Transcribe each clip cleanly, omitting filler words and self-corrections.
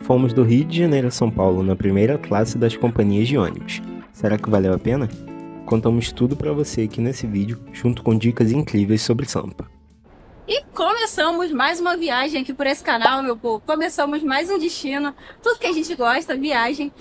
Fomos do Rio de Janeiro a São Paulo na primeira classe das companhias de ônibus. Será que valeu a pena? Contamos tudo pra você aqui nesse vídeo, junto com dicas incríveis sobre Sampa. E começamos mais uma viagem aqui por esse canal, meu povo. Começamos mais um destino, tudo que a gente gosta, viagem.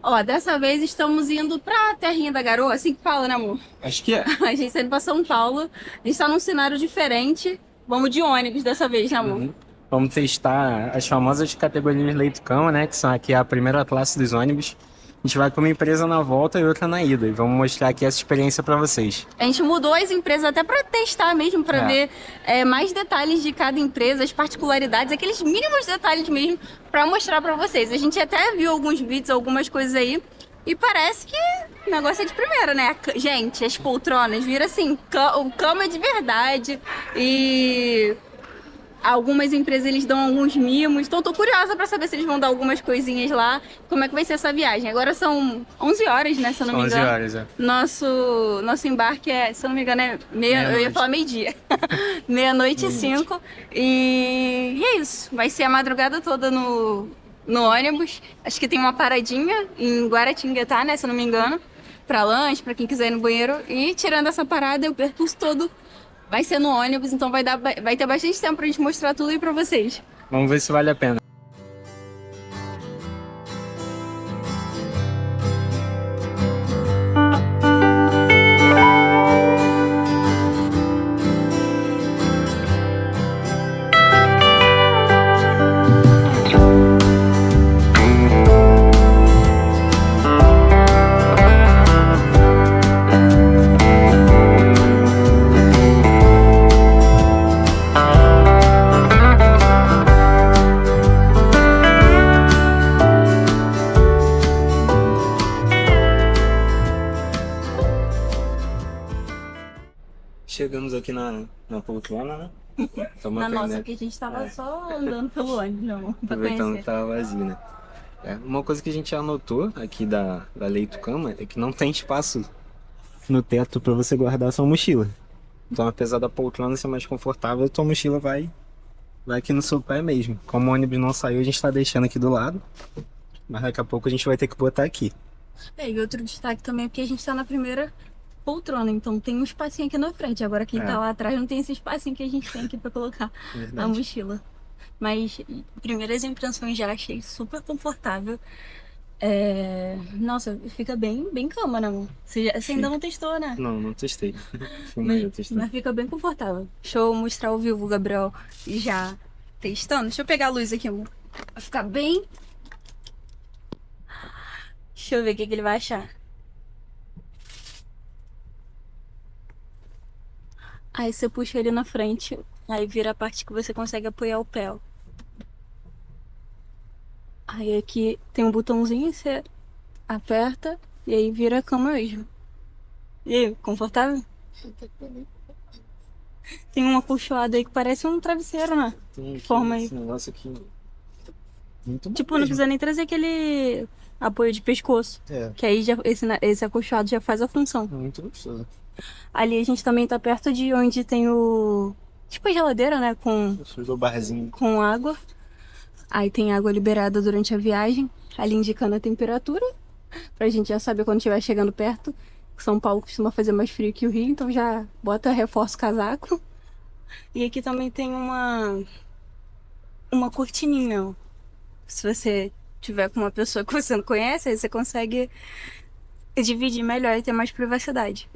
Ó, dessa vez estamos indo pra Terrinha da Garoa, assim que fala, né, amor? Acho que é. A gente tá indo pra São Paulo, a gente tá num cenário diferente. Vamos de ônibus dessa vez, né, amor? Vamos testar as famosas categorias leito-cama, né? Que são aqui a primeira classe dos ônibus. A gente vai com uma empresa na volta e outra na ida. E vamos mostrar aqui essa experiência para vocês. A gente mudou as empresas até para testar mesmo, para ver mais detalhes de cada empresa, as particularidades, aqueles mínimos detalhes mesmo, para mostrar para vocês. A gente até viu alguns vídeos, algumas coisas aí, e parece que o negócio é de primeira, né? Gente, as poltronas viram assim, cama de verdade, e algumas empresas eles dão alguns mimos, então tô curiosa pra saber se eles vão dar algumas coisinhas lá, como é que vai ser essa viagem. Agora são 11 horas, né, se eu não me engano. 11 horas, é. Nosso embarque é, se eu não me engano, é eu ia falar meio-dia. Meia-noite e 5. E é isso, vai ser a madrugada toda no ônibus. Acho que tem uma paradinha em Guaratinguetá, né, se eu não me engano, pra lanche, pra quem quiser ir no banheiro. E tirando essa parada, o percurso todo vai ser no ônibus, então vai ter bastante tempo pra gente mostrar tudo aí pra vocês. Vamos ver se vale a pena. Chegamos aqui na poltrona, né? Na nossa, que a gente tava só andando pelo ônibus, não, pra Aproveitando que conhecer. tava vazio, né? Uma coisa que a gente anotou aqui da leito-cama é que não tem espaço no teto para você guardar a sua mochila. Então, apesar da poltrona ser mais confortável, a tua mochila vai aqui no seu pé mesmo. Como o ônibus não saiu, a gente tá deixando aqui do lado. Mas daqui a pouco a gente vai ter que botar aqui. E outro destaque também é porque a gente tá na primeira poltrona, então tem um espacinho aqui na frente. Agora quem tá lá atrás não tem esse espacinho que a gente tem aqui pra colocar a mochila. Mas primeiras impressões já achei super confortável. Nossa, fica bem cama, né, amor? Você ainda não testou, né? Não testei. Mas fica bem confortável. Deixa eu mostrar ao vivo o Gabriel já testando. Deixa eu pegar a luz aqui, amor. Vai ficar bem. Deixa eu ver o que ele vai achar. Aí você puxa ele na frente, aí vira a parte que você consegue apoiar o pé, ó. Aí aqui tem um botãozinho, você aperta e aí vira a cama mesmo. E aí, confortável? Tem um acolchoado aí que parece um travesseiro, né? Forma aí. Esse negócio aqui muito bom Tipo, não precisa nem trazer aquele apoio de pescoço. Que aí já, esse acolchoado já faz a função. Muito gostoso. Ali a gente também tá perto de onde tem o... tipo a geladeira, né? O barzinho. Com água. Aí tem água liberada durante a viagem, ali indicando a temperatura, pra gente já saber quando estiver chegando perto. São Paulo costuma fazer mais frio que o Rio, então já reforça o casaco. E aqui também tem uma cortininha, ó. Se você tiver com uma pessoa que você não conhece, aí você consegue dividir melhor e ter mais privacidade.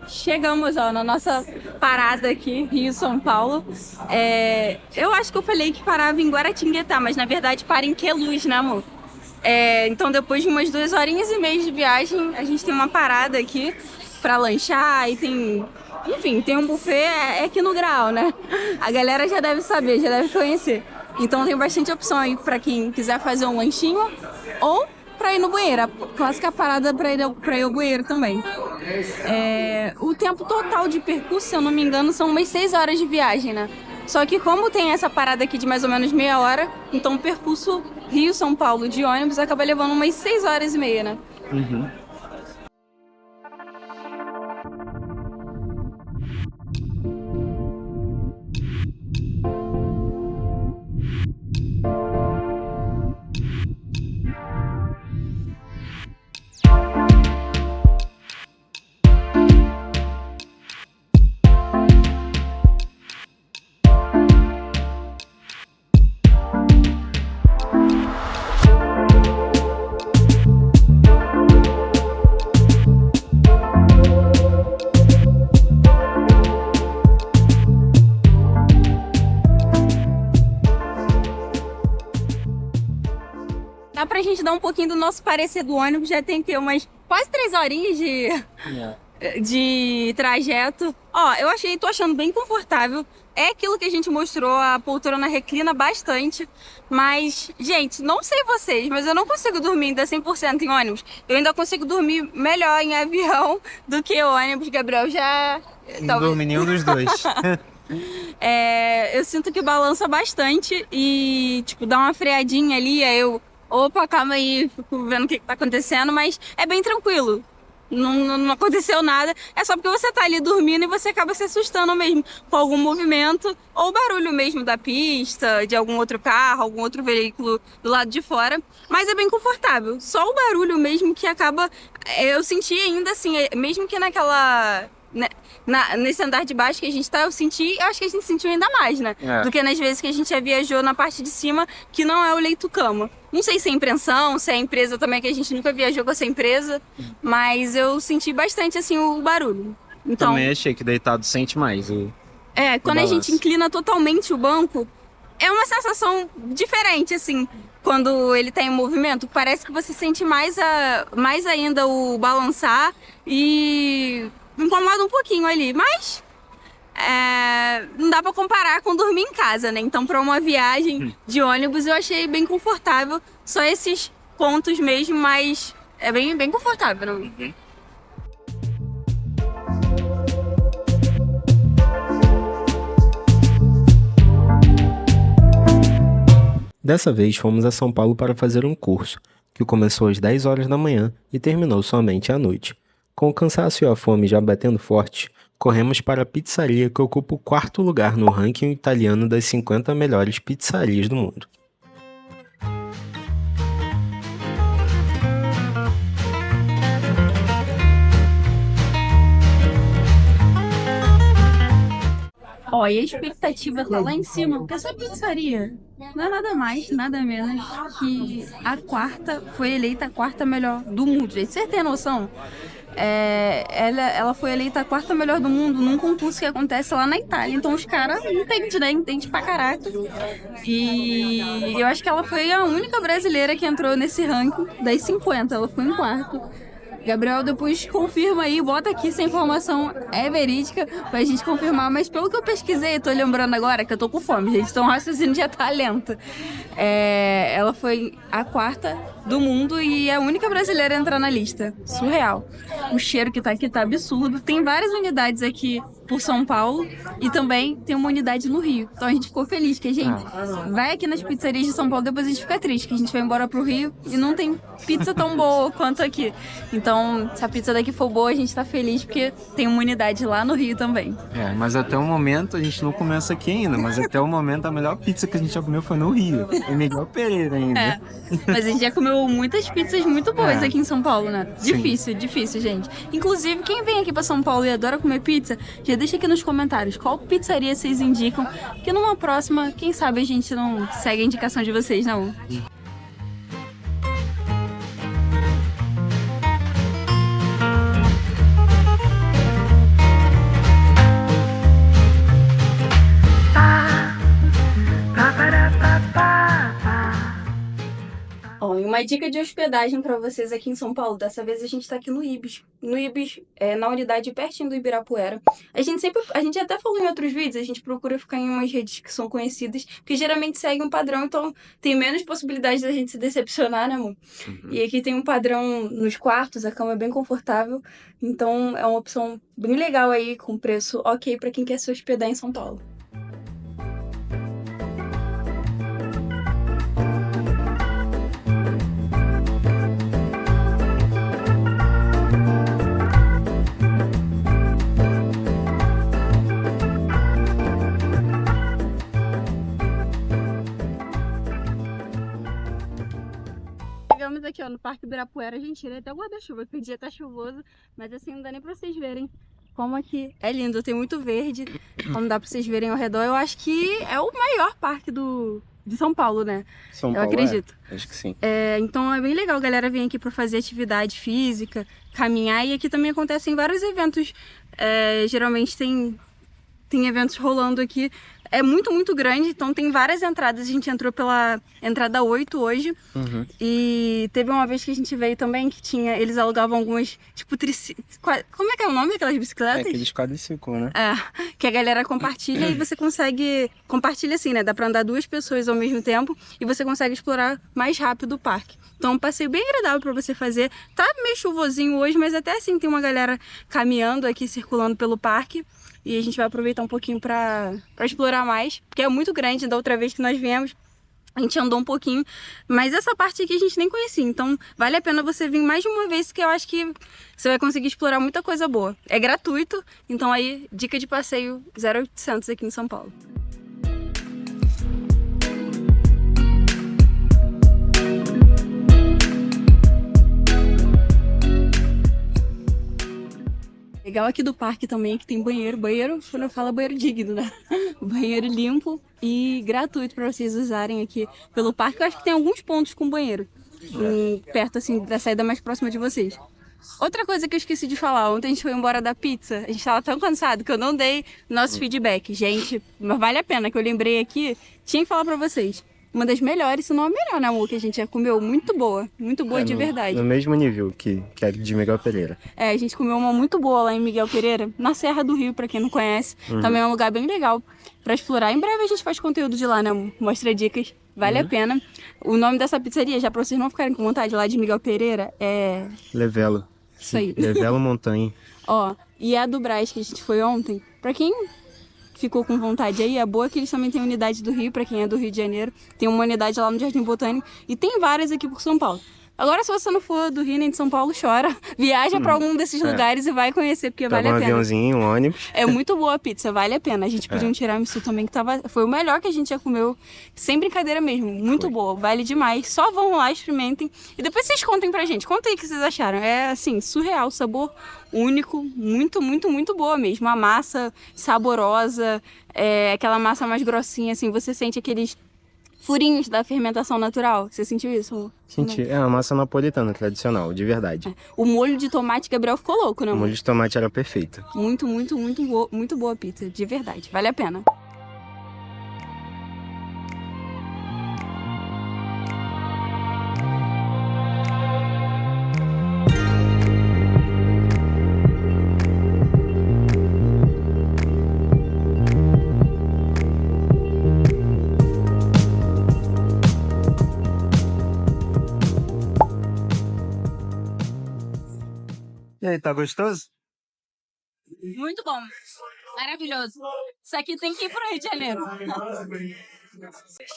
Chegamos, ó, na nossa parada aqui, Rio-São Paulo. Eu acho que eu falei que parava em Guaratinguetá, mas na verdade para em Queluz, né, amor? Então depois de umas 2 horinhas e meia de viagem, a gente tem uma parada aqui pra lanchar e tem... Enfim, tem um buffet aqui no Graal, né? A galera já deve saber, já deve conhecer. Então tem bastante opção aí pra quem quiser fazer um lanchinho ou pra ir no banheiro, a clássica parada pra ir ao banheiro também. O tempo total de percurso, se eu não me engano, são umas 6 horas de viagem, né? Só que como tem essa parada aqui de mais ou menos meia hora, então o percurso Rio-São Paulo de ônibus acaba levando umas 6 horas e meia, né? Dá pra gente dar um pouquinho do nosso parecer do ônibus, já tem que umas quase 3 horinhas de trajeto. Ó, tô achando bem confortável. É aquilo que a gente mostrou, a poltrona reclina bastante. Mas, gente, não sei vocês, mas eu não consigo dormir ainda 100% em ônibus. Eu ainda consigo dormir melhor em avião do que ônibus. Gabriel já... Não dorme nenhum dos dois. Eu sinto que balança bastante e, tipo, dá uma freadinha ali, aí eu... Opa, calma aí, fico vendo o que tá acontecendo, mas é bem tranquilo. Não aconteceu nada, é só porque você tá ali dormindo e você acaba se assustando mesmo com algum movimento ou barulho mesmo da pista, de algum outro carro, algum outro veículo do lado de fora. Mas é bem confortável, só o barulho mesmo que acaba... Eu senti ainda assim, mesmo que naquela... nesse andar de baixo que a gente tá, eu acho que a gente sentiu ainda mais, né? Do que nas vezes que a gente já viajou na parte de cima, que não é o leito-cama. Não sei se é impressão, se é empresa também, que a gente nunca viajou com essa empresa, mas eu senti bastante, assim, o barulho. Então, também achei que deitado sente mais quando a gente inclina totalmente o banco, é uma sensação diferente, assim, quando ele tá em movimento. Parece que você sente mais ainda o balançar e... me incomoda um pouquinho ali, mas não dá pra comparar com dormir em casa, né? Então, pra uma viagem de ônibus, eu achei bem confortável. Só esses pontos mesmo, mas é bem confortável, né? Dessa vez fomos a São Paulo para fazer um curso, que começou às 10 horas da manhã e terminou somente à noite. Com o cansaço e a fome já batendo forte, corremos para a pizzaria que ocupa o 4º lugar no ranking italiano das 50 melhores pizzarias do mundo. Ó, e a expectativa tá lá em cima, porque essa pizzaria não é nada mais, nada menos que foi eleita a 4ª melhor do mundo, gente. Você tem noção? Ela foi eleita a 4ª melhor do mundo num concurso que acontece lá na Itália. Então os caras entendem, né? Entendem pra caraca. E eu acho que ela foi a única brasileira que entrou nesse ranking das 50. Ela ficou em 4º. Gabriel, depois confirma aí, bota aqui se a informação é verídica pra gente confirmar, mas pelo que eu pesquisei, tô lembrando agora que eu tô com fome, gente, então o raciocínio já tá lento. Ela foi a 4ª do mundo e é a única brasileira a entrar na lista. Surreal. O cheiro que tá aqui tá absurdo. Tem várias unidades aqui por São Paulo e também tem uma unidade no Rio. Então a gente ficou feliz que a gente vai aqui nas pizzarias de São Paulo, depois a gente fica triste que a gente vai embora pro Rio e não tem pizza tão boa quanto aqui. Então, se a pizza daqui for boa, a gente tá feliz porque tem uma unidade lá no Rio também. Mas até o momento, a gente não começa aqui ainda, mas até o momento a melhor pizza que a gente já comeu foi no Rio. É Miguel Pereira ainda. Mas a gente já comeu muitas pizzas muito boas aqui em São Paulo, né? Difícil, gente. Inclusive, quem vem aqui pra São Paulo e adora comer pizza, já deixa aqui nos comentários qual pizzaria vocês indicam, que numa próxima, quem sabe a gente não segue a indicação de vocês, não. Ó, e uma dica de hospedagem para vocês aqui em São Paulo. Dessa vez a gente tá aqui no Ibis. No Ibis, na unidade pertinho do Ibirapuera. A gente até falou em outros vídeos, a gente procura ficar em umas redes que são conhecidas, que geralmente seguem um padrão, então tem menos possibilidade da gente se decepcionar, né, amor? E aqui tem um padrão nos quartos, a cama é bem confortável, então é uma opção bem legal aí, com preço ok para quem quer se hospedar em São Paulo. Chegamos aqui, ó, no Parque Ibirapuera. Gente, tirei até o guarda-chuva, porque o dia tá chuvoso. Mas assim, não dá nem pra vocês verem como aqui é lindo. Tem muito verde, como dá pra vocês verem ao redor. Eu acho que é o maior parque de São Paulo, né? São Paulo, acredito. Acho que sim. Então é bem legal a galera vir aqui pra fazer atividade física, caminhar. E aqui também acontecem vários eventos. Geralmente tem eventos rolando aqui. É muito, muito grande, então tem várias entradas. A gente entrou pela entrada 8 hoje. Uhum. E teve uma vez que a gente veio também, que eles alugavam algumas, tipo, como é que é o nome daquelas bicicletas? Aqueles quadriciclo, né? Que a galera compartilha e você consegue... Compartilha assim, né? Dá pra andar 2 pessoas ao mesmo tempo e você consegue explorar mais rápido o parque. Então, um passeio bem agradável pra você fazer. Tá meio chuvosinho hoje, mas até assim tem uma galera caminhando aqui, circulando pelo parque. E a gente vai aproveitar um pouquinho pra explorar mais, porque é muito grande. Da outra vez que nós viemos, a gente andou um pouquinho, mas essa parte aqui a gente nem conhecia. Então, vale a pena você vir mais de uma vez, que eu acho que você vai conseguir explorar muita coisa boa. É gratuito, então aí, dica de passeio 0800 aqui em São Paulo. Legal aqui do parque também que tem banheiro, quando eu falo banheiro digno, né? Banheiro limpo e gratuito para vocês usarem aqui pelo parque. Eu acho que tem alguns pontos com banheiro, perto assim da saída mais próxima de vocês. Outra coisa que eu esqueci de falar, ontem a gente foi embora da pizza, a gente tava tão cansado que eu não dei nosso feedback. Gente, mas vale a pena, que eu lembrei aqui, tinha que falar pra vocês. Uma das melhores, se não a melhor, né, amor, que a gente já comeu. Muito boa de verdade. No mesmo nível que a de Miguel Pereira. A gente comeu uma muito boa lá em Miguel Pereira, na Serra do Rio, pra quem não conhece. Também é um lugar bem legal pra explorar. Em breve a gente faz conteúdo de lá, né, amor? Mostra dicas, vale a pena. O nome dessa pizzaria, já pra vocês não ficarem com vontade, lá de Miguel Pereira, é... Levelo. Isso aí. Levelo Montanha. Ó, e a do Brás, que a gente foi ontem, pra quem ficou com vontade aí, é boa que eles também têm unidade do Rio, pra quem é do Rio de Janeiro. Tem uma unidade lá no Jardim Botânico e tem várias aqui por São Paulo. Agora, se você não for do Rio nem de São Paulo, chora. Viaja pra algum desses lugares e vai conhecer, porque vale a pena. Um aviãozinho, um ônibus. É muito boa a pizza, vale a pena. A gente pediu um tiramisu também, que foi o melhor que a gente já comeu. Sem brincadeira mesmo, muito boa, vale demais. Só vão lá, experimentem. E depois vocês contem pra gente. Conta aí o que vocês acharam. É, assim, surreal, sabor único. Muito, muito, muito boa mesmo. A massa saborosa, aquela massa mais grossinha, assim. Você sente aqueles furinhos da fermentação natural. Você sentiu isso, amor? Senti. É uma massa napolitana tradicional, de verdade. O molho de tomate, Gabriel ficou louco, né, amor? O molho de tomate era perfeito. Muito, muito, muito boa a pizza, de verdade. Vale a pena. E aí, tá gostoso? Muito bom. Maravilhoso. Isso aqui tem que ir pro Rio de Janeiro.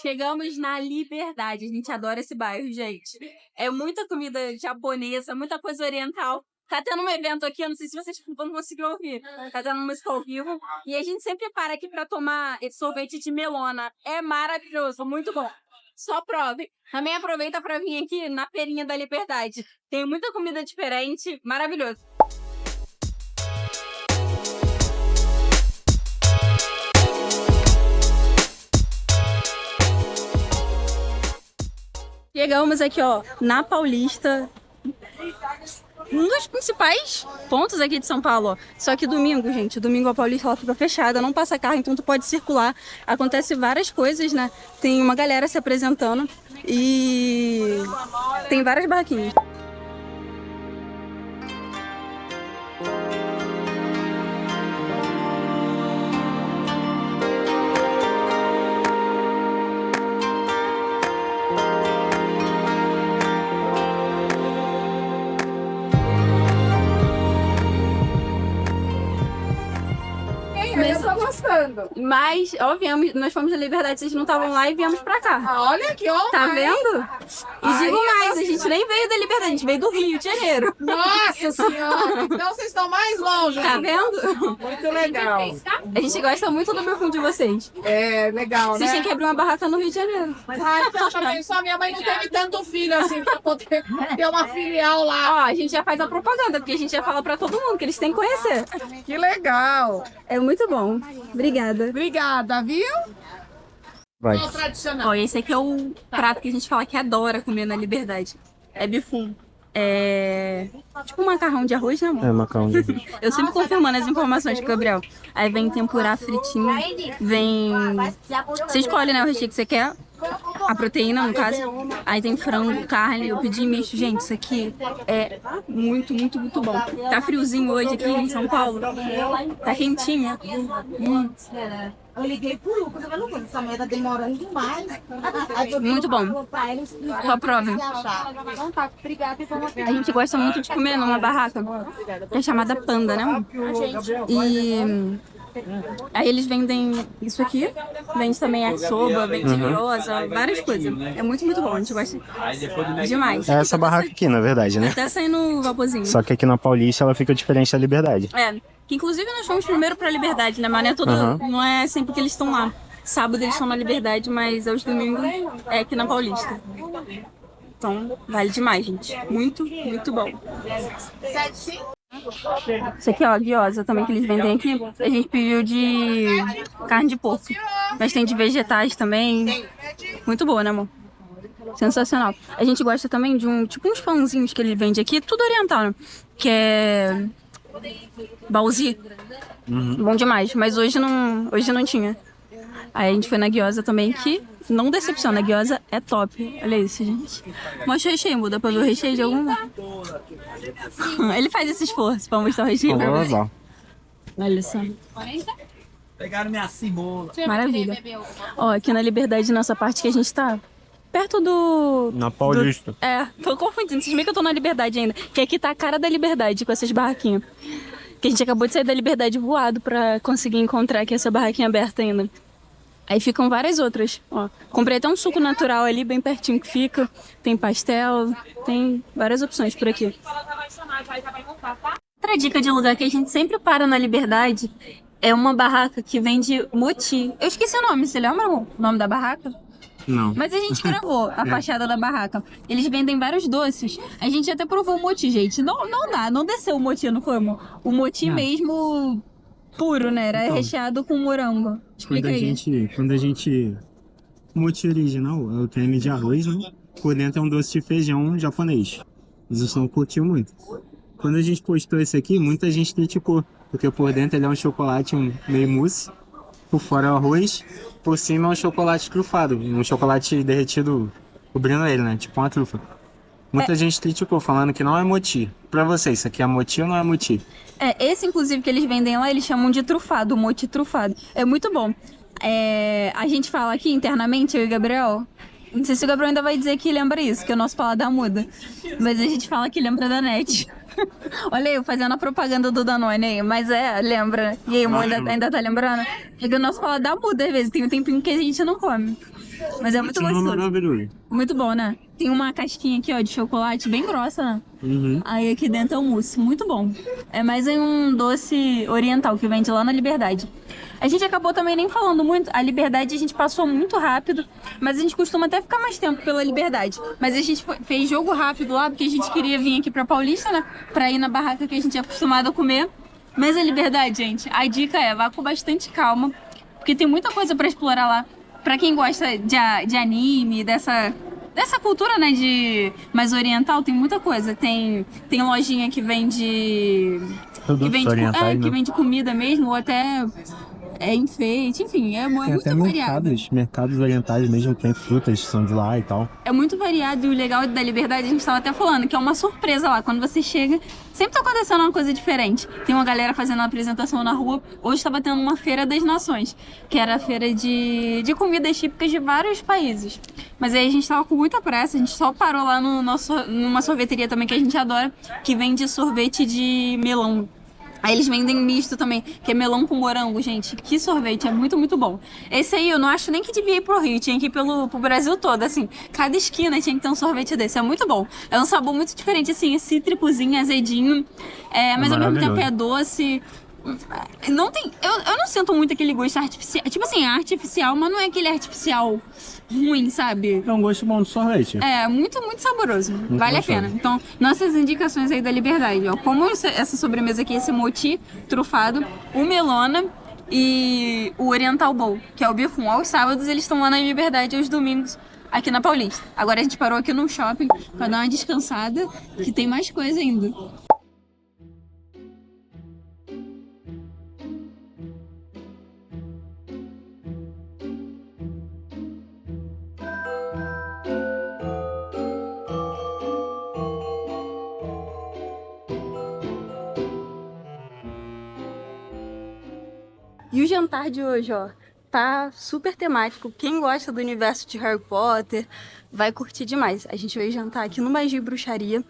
Chegamos na Liberdade. A gente adora esse bairro, gente. É muita comida japonesa, muita coisa oriental. Tá tendo um evento aqui, eu não sei se vocês vão conseguir ouvir. Tá tendo música ao vivo. E a gente sempre para aqui pra tomar esse sorvete de melona. É maravilhoso, muito bom. Só prove. Também aproveita pra vir aqui na Feirinha da Liberdade. Tem muita comida diferente, maravilhoso. Chegamos aqui, ó, na Paulista. Um dos principais pontos aqui de São Paulo, ó. Só que domingo, gente, domingo a Paulista ela fica fechada, não passa carro, então tu pode circular. Acontece várias coisas, né? Tem uma galera se apresentando e tem várias barraquinhas. chegando. Mas, ó, nós fomos na Liberdade, vocês não estavam lá e viemos pra cá. Ah, olha que honra, Tá hein? vendo? E Ai, digo mais, nossa. a gente nem veio da Liberdade, a gente veio do Rio de Janeiro. Nossa Senhora! Então vocês estão mais longe. Tá vendo? Muito legal. A gente gosta muito do perfume de vocês. É, legal, Vocês têm né? que abrir uma barraca no Rio de Janeiro. Ah, então também só minha mãe não teve tanto filho assim pra poder ter uma filial lá. Ó, a gente já faz a propaganda, porque a gente já fala pra todo mundo que eles têm que conhecer. Que legal. É muito bom. Obrigada. Obrigada, viu? Vai. Qual o tradicional? Ó, esse aqui é o prato que a gente fala que adora comer na Liberdade. É bifum. É tipo um macarrão de arroz, né, amor? É macarrão de bicho. Eu sempre confirmando as informações com o Gabriel. Aí vem tempurá fritinho, vem... Você escolhe, né, o recheio que você quer. A proteína, no caso. Aí tem frango, carne, eu pedi misto. Gente, isso aqui é muito, muito, muito bom. Tá friozinho hoje aqui em São Paulo. Tá quentinha. Eu liguei pro Lucas, eu falei, Lucas, essa mulher tá demorando demais. Muito bom. Só provem. Então tá, obrigada e vamos A gente gosta muito de comer numa barraca que é chamada Panda, né? E aí eles vendem isso aqui, vende também yakisoba, vende gyoza, várias coisas. É muito, muito bom, a gente gosta demais. É essa barraca aqui, na verdade, né? Até saindo vaporzinho. Só que aqui na Paulista ela fica diferente da Liberdade. É, que inclusive nós fomos primeiro pra Liberdade, né? Mas não é, não é sempre que eles estão lá. Sábado eles estão na Liberdade, mas aos domingos é aqui na Paulista. Então, vale demais, gente. Muito, muito bom. Isso aqui, ó, guiosa também que eles vendem aqui. A gente pediu de carne de porco. Mas tem de vegetais também. Muito boa, né, amor? Sensacional. A gente gosta também de tipo uns pãozinhos que ele vende aqui, tudo oriental, né? Que é baozi. Bom demais, mas hoje não tinha. Aí a gente foi na guiosa também, que não decepciona, a guiosa é top. Olha isso, gente. Mostra o recheio, muda pra ver o recheio de algum lugar. Ele faz esse esforço pra mostrar o recheio pra você. Olha só. Pegaram minha cimola. Maravilha. Ó, aqui na Liberdade, nossa parte que a gente tá perto do... Na Paulista. Tô confundindo. Vocês veem que eu tô na Liberdade ainda. Que aqui tá a cara da Liberdade, com essas barraquinhas. Que a gente acabou de sair da Liberdade voado pra conseguir encontrar aqui essa barraquinha aberta ainda. Aí ficam várias outras. Ó, comprei até um suco natural ali, bem pertinho que fica. Tem pastel, tem várias opções por aqui. Outra dica de lugar que a gente sempre para na Liberdade é uma barraca que vende moti. Eu esqueci o nome, você lembra o nome da barraca? Não. Mas a gente gravou a fachada da barraca. Eles vendem vários doces. A gente até provou o moti, gente. Não desceu o moti, não foi, amor? O moti mesmo puro, né? Era recheado com morango. Explica aí. Quando a gente... Moti original é o creme de arroz, né? Por dentro é um doce de feijão japonês. Eles não curtiu muito. Quando a gente postou esse aqui, muita gente criticou. Porque por dentro ele é um chocolate meio mousse. Por fora é o arroz. Por cima é um chocolate trufado. Um chocolate derretido cobrindo ele, né? Tipo uma trufa. Muita gente criticou, falando que não é moti. Pra vocês, isso aqui é moti ou não é moti? Esse inclusive que eles vendem lá, eles chamam de trufado, moti trufado. É muito bom. A gente fala aqui internamente, eu e o Gabriel. Não sei se o Gabriel ainda vai dizer que lembra isso, que o nosso paladar muda. Mas a gente fala que lembra da NET. Olha eu fazendo a propaganda do Danone aí, mas lembra. E aí, amor, ainda tá lembrando? É que o nosso paladar muda às vezes, tem um tempinho que a gente não come. Mas é muito gostoso. Muito bom, né? Tem uma casquinha aqui, ó, de chocolate bem grossa, né? Aí aqui dentro é o mousse, muito bom. É mais um doce oriental que vende lá na Liberdade. A gente acabou também nem falando muito. A Liberdade a gente passou muito rápido, mas a gente costuma até ficar mais tempo pela Liberdade. Mas a gente fez jogo rápido lá, porque a gente queria vir aqui pra Paulista, né? Pra ir na barraca que a gente é acostumado a comer. Mas a Liberdade, gente, a dica vá com bastante calma, porque tem muita coisa pra explorar lá. Pra quem gosta de anime, dessa cultura, né, mais oriental, tem muita coisa. Tem lojinha que vende... que vende comida mesmo, ou até... enfeite, enfim, é muito variado. Mercados orientais mesmo, tem frutas, são de lá e tal. É muito variado e o legal da Liberdade, a gente estava até falando, que é uma surpresa lá. Quando você chega, sempre tá acontecendo uma coisa diferente. Tem uma galera fazendo uma apresentação na rua. Hoje estava tendo uma Feira das Nações, que era a feira de comidas típicas de vários países. Mas aí a gente tava com muita pressa, a gente só parou lá numa sorveteria também que a gente adora, que vende sorvete de melão. Aí eles vendem misto também, que é melão com morango, gente. Que sorvete, é muito, muito bom. Esse aí eu não acho nem que devia ir pro Rio, tinha que ir pro Brasil todo, assim. Cada esquina tinha que ter um sorvete desse, é muito bom. É um sabor muito diferente, assim, cítricozinho, azedinho, mas ao mesmo tempo é doce. Não tem, eu não sinto muito aquele gosto artificial, tipo assim, é artificial, mas não é aquele artificial ruim, sabe? É um gosto bom de sorvete. É, muito, muito saboroso. Vale a pena. Então, nossas indicações aí da Liberdade, ó. Como essa sobremesa aqui, esse moti trufado, o melona e o Oriental Bowl, que é o bifum. Aos sábados eles estão lá na Liberdade, aos domingos aqui na Paulista. Agora a gente parou aqui no shopping pra dar uma descansada, que tem mais coisa ainda. E o jantar de hoje, ó, tá super temático. Quem gosta do universo de Harry Potter vai curtir demais. A gente veio jantar aqui no Magi Bruxaria.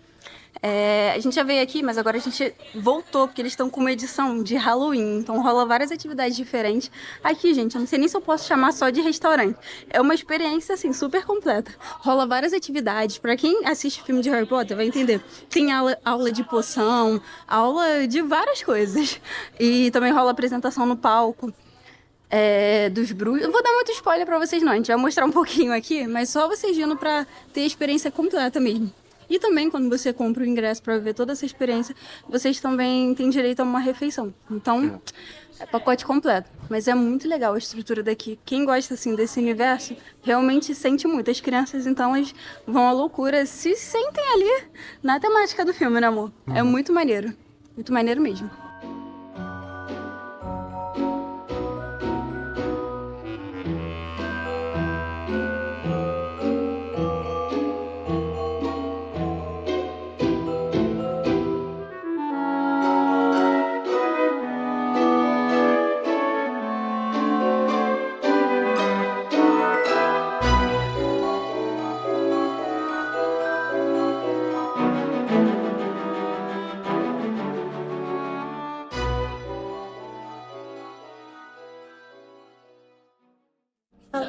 A gente já veio aqui, mas agora a gente voltou, porque eles estão com uma edição de Halloween. Então rola várias atividades diferentes. Aqui, gente, eu não sei nem se eu posso chamar só de restaurante. É uma experiência, assim, super completa. Rola várias atividades. Pra quem assiste filme de Harry Potter vai entender. Tem aula de poção, aula de várias coisas. E também rola apresentação no palco. Dos bruxos. Eu vou dar muito spoiler pra vocês não, a gente vai mostrar um pouquinho aqui, mas só vocês indo pra ter a experiência completa mesmo. E também, quando você compra o ingresso para ver toda essa experiência, vocês também têm direito a uma refeição. Então, é pacote completo. Mas é muito legal a estrutura daqui. Quem gosta, assim, desse universo, realmente sente muito. As crianças, então, elas vão à loucura, se sentem ali na temática do filme, né, amor? É muito maneiro. Muito maneiro mesmo.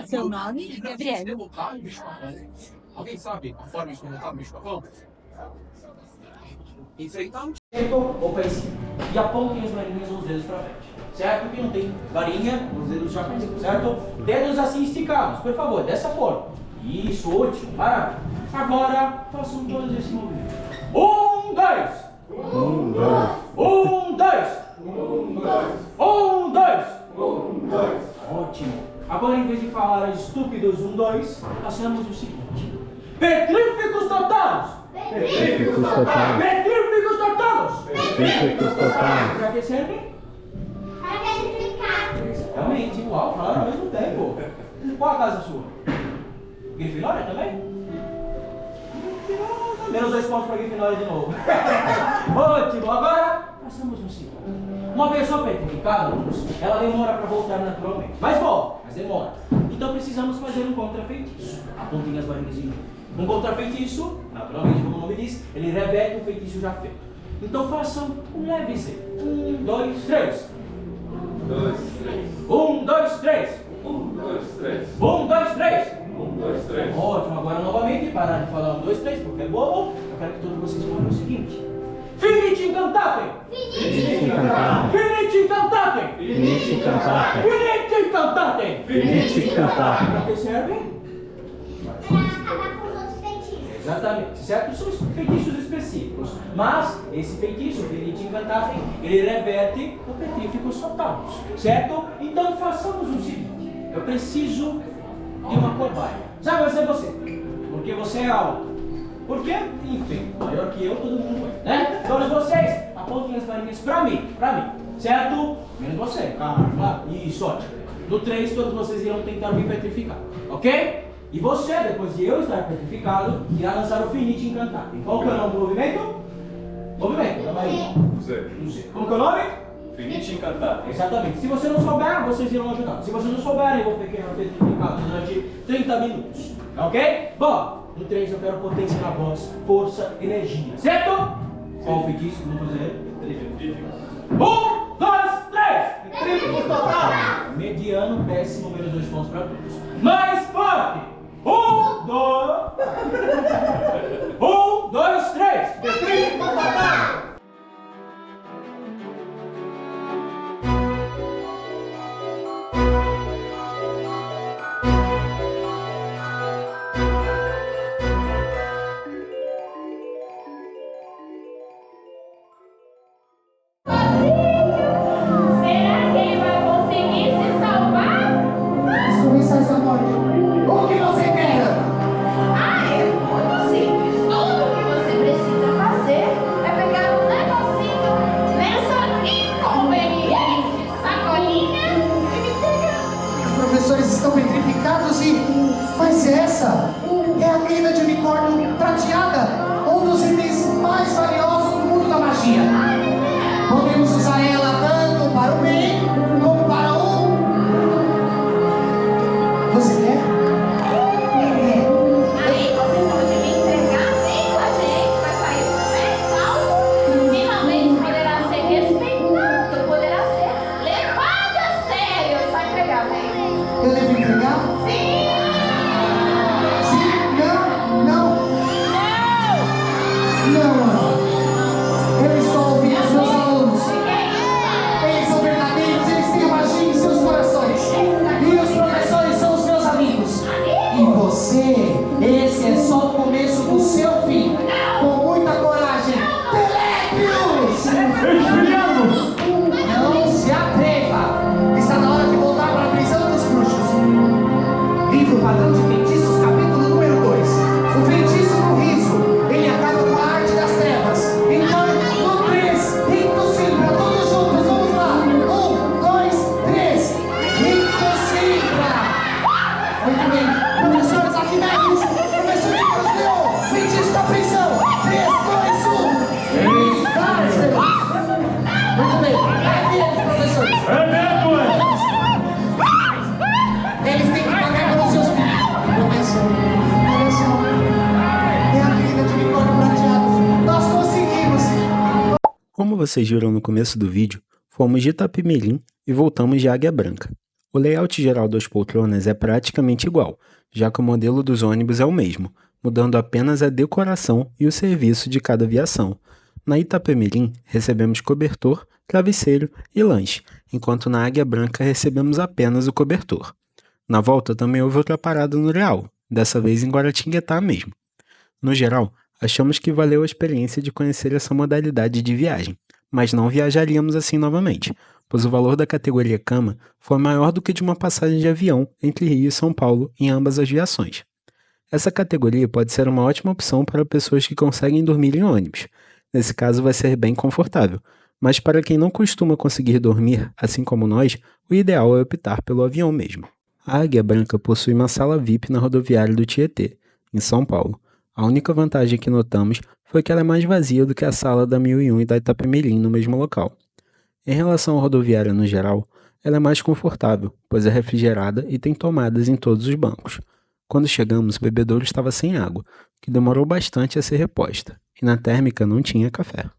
Seu nome? Gabriela. Alguém sabe a forma de colocar o bicho-papão? Isso aí tá um ou para cima. E apontem as varinhas ou os dedos para frente. Certo? Que não tem varinha, os dedos já para cima. Certo? Dedos assim esticados, por favor, dessa forma. Isso, ótimo, maravilha. Agora, façam todos esse movimento. 1, 2. 1, 2. 1, 2. 1, 2. 1, 2. 1, 2. Ótimo. Agora, em vez de falar estúpidos 1, 2, passamos o seguinte. Petríficos totados! Petríficos totados. Petríficos totados! Petríficos totados. Para que servem? Para verificar. Exatamente, igual, falaram ao mesmo tempo. Qual a casa sua? Grifinória também? Menos 2 pontos para Grifinória de novo. Ótimo, agora passamos no segundo. Uma pessoa petrificada, ela demora para voltar naturalmente. Mas demora. Então precisamos fazer um contrafeitiço. Apontem as varinhas de novo. Um contrafeitiço, naturalmente, como o nome diz, ele reverte o feitiço já feito. Então façam um leve Z. 1, 2, 3. 1, 2, 3. 1, 2, 3. 1, 2, 3. 1, 2, 3. 1, 2, 3. Ótimo, agora novamente, parar de falar 1, 2, 3, porque é bobo. Eu quero que todos vocês falem o seguinte. Finite incantatem! Finite incantatem! Finite incantatem! Finite incantatem! Finite incantatem! Finite incantatem! Para que servem? Para acabar com os outros feitiços. Exatamente, certo? São feitiços específicos. Mas esse feitiço, Finite incantatem, ele reverte o Petríficos totados. Certo? Então façamos o seguinte. Eu preciso de uma cobaia. Sabe, vai ser você. Porque você é alto. Porque, enfim, maior que eu, todo mundo é, né? Todos vocês, apontem as varinhas pra mim, certo? Menos você, claro, isso, ótimo. No 3, todos vocês irão tentar me petrificar, ok? E você, depois de eu estar petrificado, irá lançar o Finite incantatem. Qual que é o nome do movimento? Movimento, da varinha. Não sei. Como que é o nome? Finite incantatem. Exatamente. Se você não souber, vocês irão ajudar. Se vocês não souberem, eu vou ficar petrificado durante 30 minutos, ok? Bom. No 3 eu quero potência na voz, força, energia. Certo? Qual o feitiço que eu vou fazer? 1, 2, 3! Tríplico total! Mediano, péssimo, menos 2 pontos para todos. Mais forte! 1, 2... 1, 2, 3! Tríplico total! Será que ele vai conseguir se salvar? Submissões à morte. O que você quer? É muito simples. Tudo o que você precisa fazer é pegar um negocinho nessa inconveniente sacolinha e me pegar. Os professores estão petrificados e... Mas essa é a queima de unicórnio prateada, um dos itens mais valiosos do mundo da magia. Podemos usar ela tanto para o bem como para o... Você quer? Aí você pode me entregar, vem com a gente, vai sair bem salvo. Finalmente poderá ser respeitado, poderá ser levado a sério. Vai entregar, vem. Eu devo entregar? Sim! Sim? Não? Não! Eu estou ouvindo seus alunos. Eles são verdadeiros, eles têm magia em seus corações. E os professores são os meus amigos. E você, esse é só o começo do seu fim. Com muita coragem. Telécrios! Esfriados! Não se atreva! Está na hora de voltar para a prisão dos bruxos. Livro Padrão de Feitiços, capítulo número 2. O feitiço do riso. Ele acaba com a arte das trevas. Então, no 3, Rito Simpra, todos juntos, vamos lá. 1, 2, 3. Rito Simpra. Muito bem. Professores Arquimedes, professor Nicolas Leon, feitiço da prisão. 3, 2, 1. Cárceres. Muito bem. É deles, professores. É mesmo, é? Eles têm que pagar pelos seus filhos. Professor, olha só. É a querida de unicórnio prateado. Nós conseguimos. Como vocês viram no começo do vídeo, fomos de Itapemirim e voltamos de Águia Branca. O layout geral das poltronas é praticamente igual, já que o modelo dos ônibus é o mesmo, mudando apenas a decoração e o serviço de cada aviação. Na Itapemirim, recebemos cobertor, travesseiro e lanche, enquanto na Águia Branca recebemos apenas o cobertor. Na volta também houve outra parada no Real, dessa vez em Guaratinguetá mesmo. No geral, achamos que valeu a experiência de conhecer essa modalidade de viagem, mas não viajaríamos assim novamente, pois o valor da categoria cama foi maior do que de uma passagem de avião entre Rio e São Paulo em ambas as viações. Essa categoria pode ser uma ótima opção para pessoas que conseguem dormir em ônibus. Nesse caso vai ser bem confortável, mas para quem não costuma conseguir dormir, assim como nós, o ideal é optar pelo avião mesmo. A Águia Branca possui uma sala VIP na rodoviária do Tietê, em São Paulo. A única vantagem que notamos foi que ela é mais vazia do que a sala da 1001 e da Itapemirim no mesmo local. Em relação à rodoviária no geral, ela é mais confortável, pois é refrigerada e tem tomadas em todos os bancos. Quando chegamos, o bebedouro estava sem água, que demorou bastante a ser reposta, e na térmica não tinha café.